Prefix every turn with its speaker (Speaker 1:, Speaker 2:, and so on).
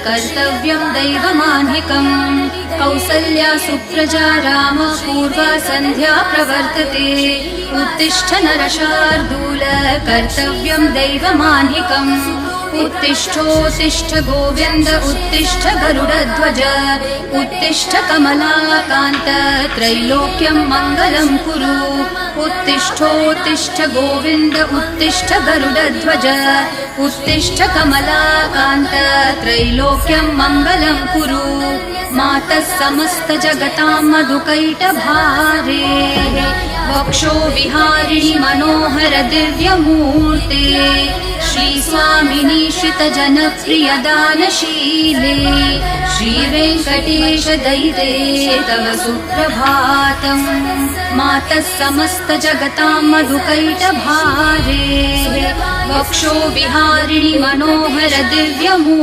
Speaker 1: कर्तव्यं दैवमान्निकम् कौसल्या सुप्रजा राम पूर्वा सन्ध्या प्रवर्तते उत्तिष्ठ नरशार्दूल कर्तव्यं दैवमान्निकम् उत्तिष्ठोत्तिष्ठ गोविन्द उत्तिष्ठ गरुडध्वज उत्तिष्ठ कमलाकान्त त्रैलोक्यं मङ्गलं कुरु उत्तिष्ठोत्तिष्ठ गोविन्द उत्तिष्ठ गरुडध्वज उत्तिष्ठ कमलाकान्त त्रैलोक्यं मङ्गलं कुरु मातः समस्त जगतां मधुकैटभारे वक्षो विहारिणि मनोहर दिव्यमूर्ते श्री स्वामिनी श्रित जनप्रिय दानशीले श्री वेंकटेश दैते तव सुप्रभातम् मातः समस्त जगतां मधुकैटभारे वक्षो विहारिणि मनोहर दिव्यमूर्ते